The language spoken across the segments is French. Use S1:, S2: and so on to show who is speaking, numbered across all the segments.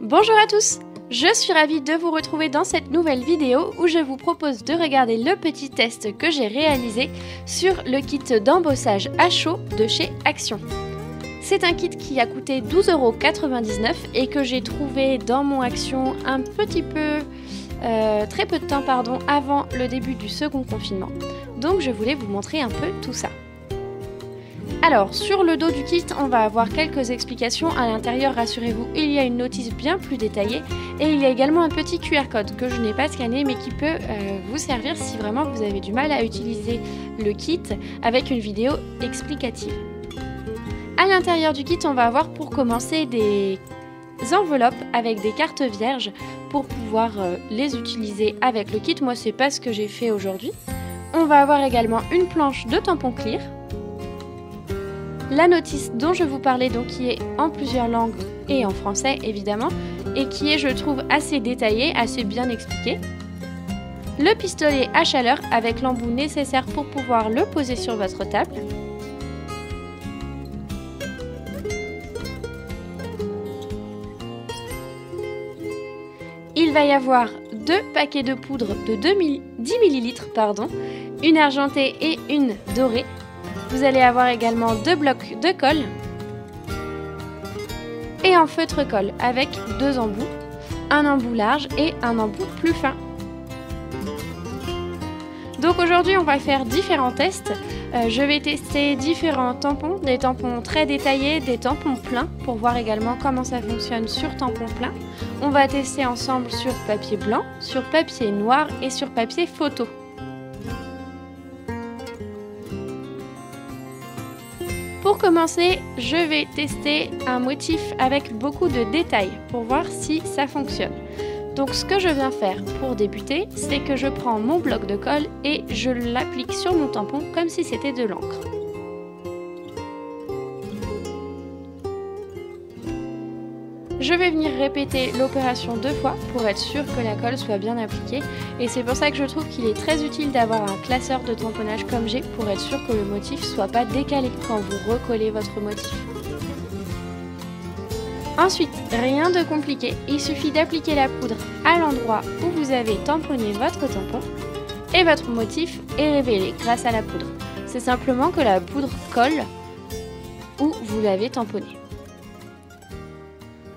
S1: Bonjour à tous, je suis ravie de vous retrouver dans cette nouvelle vidéo où je vous propose de regarder le petit test que j'ai réalisé sur le kit d'embossage à chaud de chez Action. C'est un kit qui a coûté 12,99 € et que j'ai trouvé dans mon Action un petit peu, très peu de temps avant le début du second confinement. Donc je voulais vous montrer un peu tout ça. Alors, sur le dos du kit, on va avoir quelques explications. À l'intérieur, rassurez-vous, il y a une notice bien plus détaillée. Et il y a également un petit QR code que je n'ai pas scanné, mais qui peut vous servir si vraiment vous avez du mal à utiliser le kit avec une vidéo explicative. À l'intérieur du kit, on va avoir pour commencer des enveloppes avec des cartes vierges pour pouvoir les utiliser avec le kit. Moi, c'est pas ce que j'ai fait aujourd'hui. On va avoir également une planche de tampons clear. La notice dont je vous parlais, donc qui est en plusieurs langues et en français évidemment, et qui est, je trouve, assez détaillée, assez bien expliquée. Le pistolet à chaleur avec l'embout nécessaire pour pouvoir le poser sur votre table. Il va y avoir deux paquets de poudre de 10 ml, une argentée et une dorée. Vous allez avoir également deux blocs de colle et un feutre colle avec deux embouts, un embout large et un embout plus fin. Donc aujourd'hui on va faire différents tests. Je vais tester différents tampons, des tampons très détaillés, des tampons pleins pour voir également comment ça fonctionne sur tampon plein. On va tester ensemble sur papier blanc, sur papier noir et sur papier photo. Pour commencer, je vais tester un motif avec beaucoup de détails pour voir si ça fonctionne. Donc ce que je viens faire pour débuter, c'est que je prends mon bloc de colle et je l'applique sur mon tampon comme si c'était de l'encre. Je vais venir répéter l'opération 2 fois pour être sûr que la colle soit bien appliquée, et c'est pour ça que je trouve qu'il est très utile d'avoir un classeur de tamponnage comme j'ai pour être sûr que le motif soit pas décalé quand vous recollez votre motif. Ensuite, rien de compliqué, il suffit d'appliquer la poudre à l'endroit où vous avez tamponné votre tampon et votre motif est révélé grâce à la poudre. C'est simplement que la poudre colle où vous l'avez tamponné.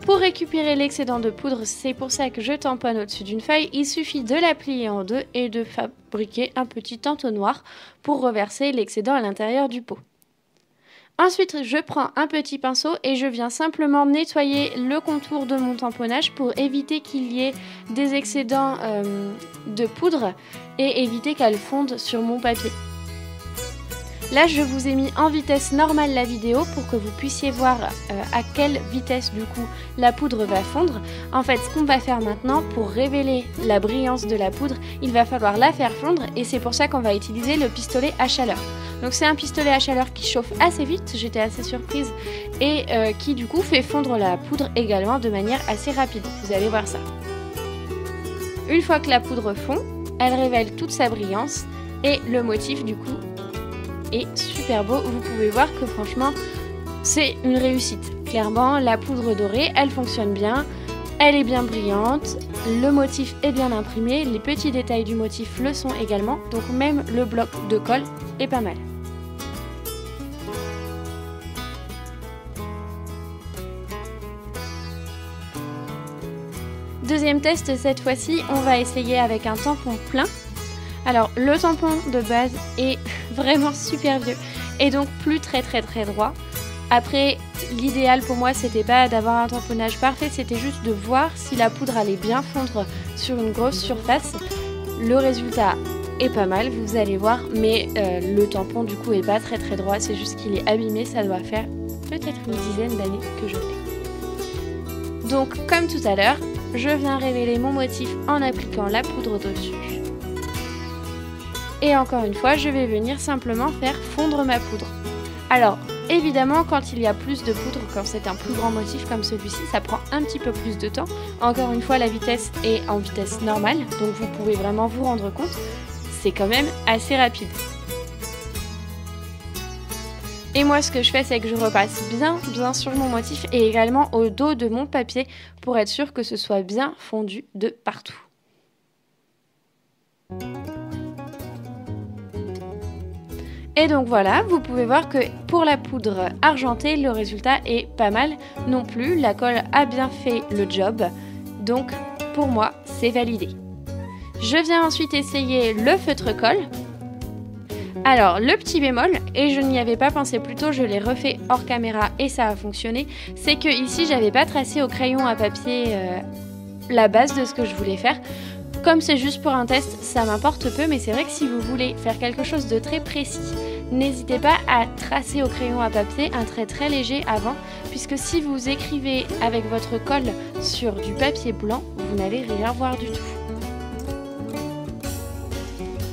S1: Pour récupérer l'excédent de poudre, c'est pour ça que je tamponne au-dessus d'une feuille, il suffit de la plier en deux et de fabriquer un petit entonnoir pour reverser l'excédent à l'intérieur du pot. Ensuite, je prends un petit pinceau et je viens simplement nettoyer le contour de mon tamponnage pour éviter qu'il y ait des excédents de poudre et éviter qu'elle fonde sur mon papier. Là, je vous ai mis en vitesse normale la vidéo pour que vous puissiez voir à quelle vitesse du coup la poudre va fondre. En fait, ce qu'on va faire maintenant pour révéler la brillance de la poudre, il va falloir la faire fondre et c'est pour ça qu'on va utiliser le pistolet à chaleur. Donc c'est un pistolet à chaleur qui chauffe assez vite, j'étais assez surprise, et qui du coup fait fondre la poudre également de manière assez rapide. Vous allez voir ça. Une fois que la poudre fond, elle révèle toute sa brillance et le motif du coup est super beau. Vous pouvez voir que franchement c'est une réussite. Clairement la poudre dorée elle fonctionne bien, elle est bien brillante, le motif est bien imprimé, les petits détails du motif le sont également, donc même le bloc de colle est pas mal. Deuxième test, cette fois-ci on va essayer avec un tampon plein. Alors le tampon de base est vraiment super vieux et donc plus très droit. Après, l'idéal pour moi c'était pas d'avoir un tamponnage parfait, c'était juste de voir si la poudre allait bien fondre sur une grosse surface. Le résultat est pas mal, vous allez voir, mais le tampon du coup est pas très droit, c'est juste qu'il est abîmé, ça doit faire peut-être une dizaine d'années que je l'ai. Donc comme tout à l'heure, je viens révéler mon motif en appliquant la poudre dessus. Et encore une fois, je vais venir simplement faire fondre ma poudre. Alors, évidemment, quand il y a plus de poudre, quand c'est un plus grand motif comme celui-ci, ça prend un petit peu plus de temps. Encore une fois, la vitesse est en vitesse normale, donc vous pouvez vraiment vous rendre compte, c'est quand même assez rapide. Et moi, ce que je fais, c'est que je repasse bien sur mon motif et également au dos de mon papier pour être sûr que ce soit bien fondu de partout. Et donc voilà, vous pouvez voir que pour la poudre argentée, le résultat est pas mal non plus. La colle a bien fait le job, donc pour moi, c'est validé. Je viens ensuite essayer le feutre colle. Alors, le petit bémol, et je n'y avais pas pensé plus tôt, je l'ai refait hors caméra et ça a fonctionné, c'est que ici, j'avais pas tracé au crayon à papier la base de ce que je voulais faire. Comme c'est juste pour un test, ça m'importe peu, mais c'est vrai que si vous voulez faire quelque chose de très précis, n'hésitez pas à tracer au crayon à papier un trait très léger avant, puisque si vous écrivez avec votre colle sur du papier blanc, vous n'allez rien voir du tout.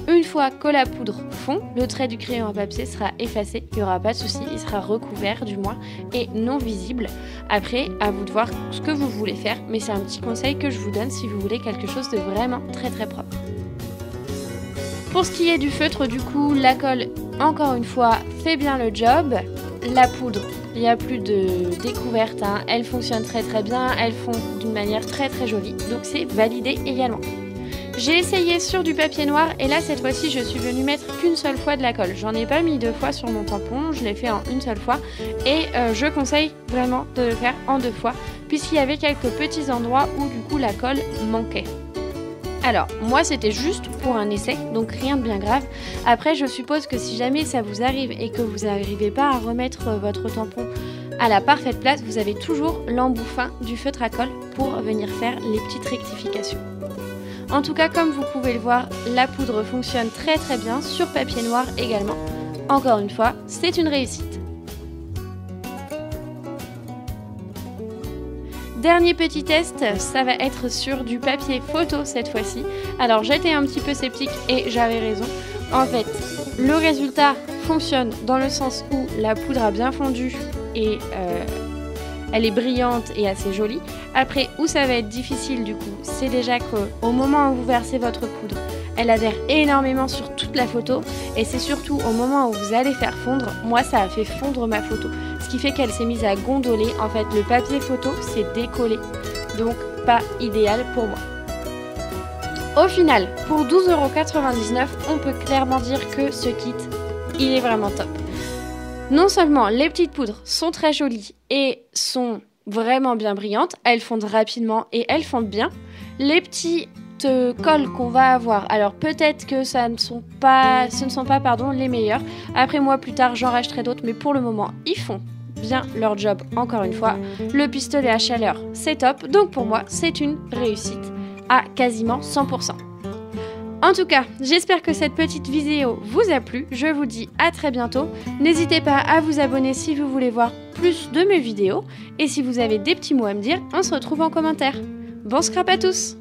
S1: Une fois que la poudre fond, le trait du crayon à papier sera effacé, il n'y aura pas de souci, il sera recouvert du moins et non visible. Après, à vous de voir ce que vous voulez faire, mais c'est un petit conseil que je vous donne si vous voulez quelque chose de vraiment très propre. Pour ce qui est du feutre, du coup, la colle, encore une fois, fait bien le job. La poudre, il n'y a plus de découverte, hein. Elle fonctionne très bien, elle fond d'une manière très jolie, donc c'est validé également. J'ai essayé sur du papier noir et là cette fois-ci je suis venue mettre qu'une seule fois de la colle. J'en ai pas mis 2 fois sur mon tampon, je l'ai fait en une seule fois et je conseille vraiment de le faire en 2 fois puisqu'il y avait quelques petits endroits où du coup la colle manquait. Alors moi c'était juste pour un essai, donc rien de bien grave. Après je suppose que si jamais ça vous arrive et que vous n'arrivez pas à remettre votre tampon à la parfaite place, vous avez toujours l'embout fin du feutre à colle pour venir faire les petites rectifications. En tout cas, comme vous pouvez le voir, la poudre fonctionne très bien, sur papier noir également. Encore une fois, c'est une réussite. Dernier petit test, ça va être sur du papier photo cette fois-ci. Alors j'étais un petit peu sceptique et j'avais raison. En fait, le résultat fonctionne dans le sens où la poudre a bien fondu et elle est brillante et assez jolie. Après, où ça va être difficile du coup, c'est déjà qu'au moment où vous versez votre poudre, elle adhère énormément sur toute la photo et c'est surtout au moment où vous allez faire fondre, moi ça a fait fondre ma photo. Ce qui fait qu'elle s'est mise à gondoler, en fait le papier photo s'est décollé, donc pas idéal pour moi. Au final, pour 12,99 €, on peut clairement dire que ce kit, il est vraiment top. Non seulement les petites poudres sont très jolies et sont vraiment bien brillantes, elles fondent rapidement et elles fondent bien. Les petites colles qu'on va avoir, alors peut-être que ce ne sont pas les meilleures. Après moi plus tard j'en rachèterai d'autres, mais pour le moment ils font bien leur job encore une fois. Le pistolet à chaleur c'est top, donc pour moi c'est une réussite à quasiment 100%. En tout cas, j'espère que cette petite vidéo vous a plu. Je vous dis à très bientôt. N'hésitez pas à vous abonner si vous voulez voir plus de mes vidéos. Et si vous avez des petits mots à me dire, on se retrouve en commentaire. Bon scrap à tous!